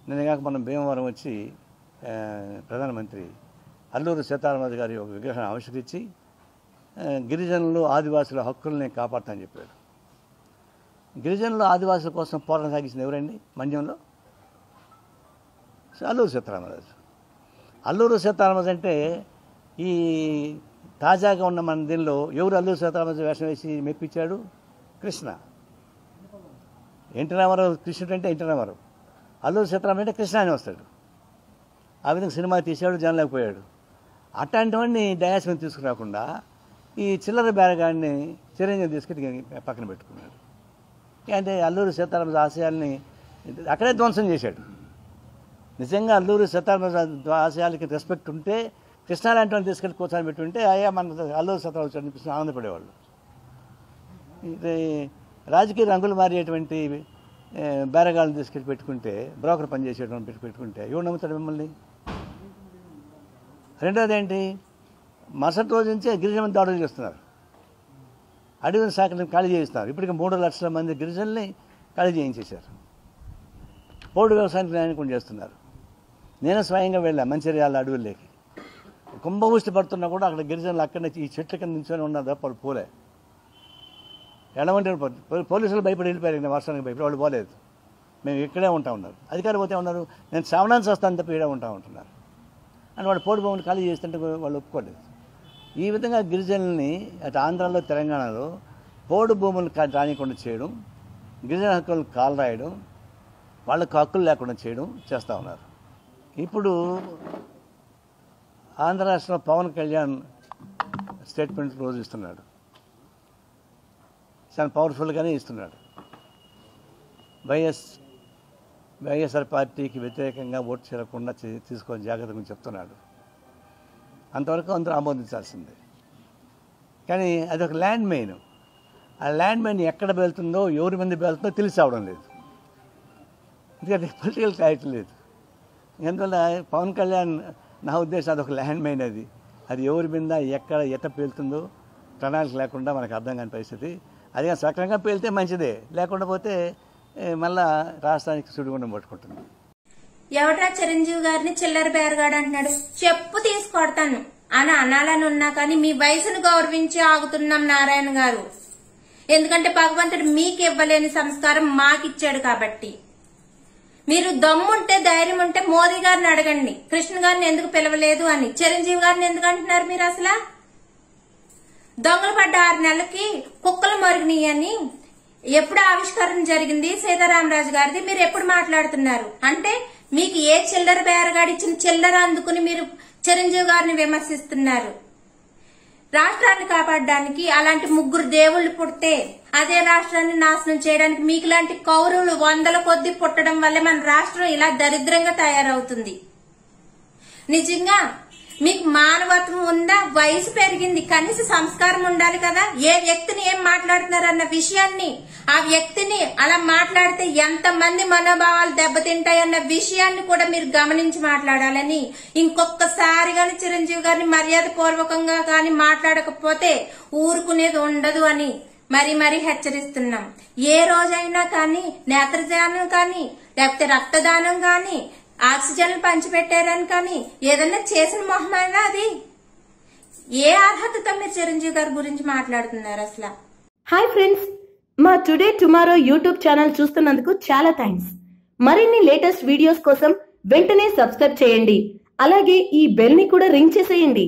నిన్నగాక మనం భీమవరం వచ్చి ప్రధానమంత్రి అల్లూరి సీతారామరాజు గారి ఒక విగ్రహాన్ని ఆవిష్కరించి గిరిజనులు ఆదివాసుల హక్కుల్ని కాపాడుతానని చెప్పాడు. గిరిజనులు ఆదివాసుల కోసం పోరాటం సాగించింది ఎవరండి? మన్యంలో అల్లూరి సీతారామరాజు. అల్లూరి సీతారామరాజు అంటే ఈ తాజాగా ఉన్న మన దీనిలో ఎవరు అల్లూరి సీతారామరాజు వేషం వేసి మెప్పించాడు? కృష్ణ. ఎన్టీ రామారావు కృష్ణుడు అంటే ఎన్టీ రామారావు, అల్లూరి సీతారామరాజు అంటే కృష్ణ అని వస్తాడు. ఆ విధంగా సినిమా తీసాడు, జనలేకపోయాడు. అట్లాంటివన్నీ డయాస్ మీద తీసుకురాకుండా ఈ చిల్లర బేరగాడిని చిరంజీవి తీసుకెళ్ళి పక్కన పెట్టుకున్నాడు. అంటే అల్లూరి సీతారామరాజు ఆశయాల్ని అక్కడే ధ్వంసం చేశాడు. నిజంగా అల్లూరి సీతారామరాజు ఆశయాలకి రెస్పెక్ట్ ఉంటే కృష్ణ లాంటి వాళ్ళని తీసుకెళ్ళి కూర్చొని పెట్టుంటే అయ్యా మన అల్లూరి సీతారామరాజు అనిపిస్తుంది ఆనందపడేవాళ్ళు. ఇది రాజకీయ రంగులు మారేటువంటి బేరగాళ్ళని తీసుకెళ్ళి పెట్టుకుంటే, బ్రోకర్ పనిచేసేటువంటి పెట్టుకుంటే ఎవరు నమ్ముతాడు మిమ్మల్ని? రెండోది ఏంటి, మరుసటి రోజు నుంచే గిరిజన దాడులు చేస్తున్నారు, అడవిని శాఖలను ఖాళీ చేయిస్తున్నారు. ఇప్పటికి 3 లక్షల మంది గిరిజనుల్ని ఖాళీ చేయించేశారు. పోడు వ్యవసాయానికి న్యాయం చేస్తున్నారు. నేను స్వయంగా వెళ్ళాను మంచిర్యాల అడవుల్లోకి. కుంభవృష్టి పడుతున్నా కూడా అక్కడ గిరిజనులు అక్కడనే ఈ చెట్ల కింద నిల్చొని ఉన్నారు తప్ప వాళ్ళు పోలే. ఎడమంటే పోలీసులు భయపడి వెళ్ళిపోయారు, వర్షానికి భయపడి వాళ్ళు పోలేదు. మేము ఇక్కడే ఉంటా ఉన్నారు. అధికారులు పోతే ఉన్నారు నేను శ్రవణానికి వస్తాను తప్ప ఇక్కడే ఉంటా ఉంటున్నారు అని వాళ్ళు పోడు భూములు ఖాళీ చేస్తుంటే వాళ్ళు ఒప్పుకోలేదు. ఈ విధంగా గిరిజనుల్ని అటు ఆంధ్రాలో తెలంగాణలో పోడు భూములు రానికుండా చేయడం, గిరిజన హక్కులను కాలు రాయడం, వాళ్ళకు హక్కులు లేకుండా చేయడం చేస్తూ ఉన్నారు. ఇప్పుడు ఆంధ్ర రాష్ట్రంలో పవన్ కళ్యాణ్ స్టేట్మెంట్ రోజు ఇస్తున్నాడు, చాలా పవర్ఫుల్గానే ఇస్తున్నాడు. వైఎస్ఆర్ పార్టీకి వ్యతిరేకంగా ఓటు చేయకుండా తీసుకొని జాగ్రత్త గురించి చెప్తున్నాడు. అంతవరకు అందరూ ఆమోదించాల్సిందే. కానీ అదొక ల్యాండ్ మైన్. ఆ ల్యాండ్ మైన్ ఎక్కడ వెళ్తుందో, ఎవరి మంది వెళ్తుందో తెలిసి అవడం లేదు. ఎందుకంటే పొలిటికల్ క్లారిటీ లేదు. అందువల్ల పవన్ కళ్యాణ్ నా ఉద్దేశం అదొక ల్యాండ్ మైన్. అది ఎవరి మీద ఎట్ట పేలుతుందో ప్రణాళిక లేకుండా మనకు అర్థం కాని పరిస్థితి. అది సక్రమంగా పేలితే మంచిదే, లేకుండా పోతే మళ్ళా రాష్ట్రానికి సుడిగుండం పట్టుకుంటుంది. ఎవట్రా చిరంజీవి గారిని చిల్లర బేరగాడు అంటున్నాడు, చెప్పు తీసుకొడతాను అని అనాలని ఉన్నా కానీ మీ వయసును గౌరవించి ఆగుతున్నాం నారాయణ గారు. ఎందుకంటే భగవంతుడు మీకు ఇవ్వలేని సంస్కారం మాకిచ్చాడు కాబట్టి. మీరు దమ్ముంటే ధైర్యం ఉంటే మోదీ గారిని అడగండి, కృష్ణ గారిని ఎందుకు పిలవలేదు అని. చిరంజీవి గారిని ఎందుకు అంటున్నారు మీరు? అసలు దొంగలు పడ్డ 6 నెలలకి కుక్కలు మరుగునీయని ఎప్పుడు ఆవిష్కరణ జరిగింది సీతారామరాజు గారిది, మీరు ఎప్పుడు మాట్లాడుతున్నారు? అంటే మీకు ఏ చిల్లర బేరగాడి ఇచ్చిన చిల్లర అందుకుని మీరు చిరంజీవి గారిని విమర్శిస్తున్నారు. రాష్ట్రాన్ని కాపాడడానికి అలాంటి 3 దేవుళ్లు పుడితే అదే రాష్ట్రాన్ని నాశనం చేయడానికి మీకు లాంటి కౌరవులు 100ల కొద్దీ పుట్టడం వల్లే మన రాష్ట్రం ఇలా దరిద్రంగా తయారవుతుంది. నిజంగా మీకు మానవత్వం ఉందా? వయసు పెరిగింది, కనీస సంస్కారం ఉండాలి కదా. ఏ వ్యక్తిని ఏం మాట్లాడుతున్నారన్న విషయాన్ని, ఆ వ్యక్తిని అలా మాట్లాడితే ఎంతమంది మనోభావాలు దెబ్బతింటాయన్న విషయాన్ని కూడా మీరు గమనించి మాట్లాడాలని, ఇంకొకసారి గాని చిరంజీవి గారిని మర్యాద పూర్వకంగా గాని మాట్లాడకపోతే ఊరుకునేది ఉండదు అని మరీ హెచ్చరిస్తున్నాం. ఏ రోజైనా కానీ నేత్రదానం కానీ లేకపోతే రక్తదానం కానీ ఆక్సిజన్ పంచిపెట్టారని కానీ ఏదన్నా చేసిన మొహమైనా అది ఏ అర్హతతో మీరు చిరంజీవి గారి గురించి మాట్లాడుతున్నారు అసలు? హాయ్ ఫ్రెండ్స్, మా టుడే టుమారో యూట్యూబ్ ఛానల్ చూస్తున్నందుకు చాలా థ్యాంక్స్. మరిన్ని లేటెస్ట్ వీడియోస్ కోసం వెంటనే సబ్స్క్రైబ్ చేయండి. అలాగే ఈ బెల్ ని కూడా రింగ్ చేసేయండి.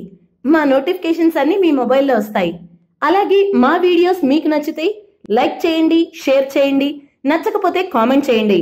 మా నోటిఫికేషన్స్ అన్ని మీ మొబైల్లో వస్తాయి. అలాగే మా వీడియోస్ మీకు నచ్చితే లైక్ చేయండి, షేర్ చేయండి, నచ్చకపోతే కామెంట్ చేయండి.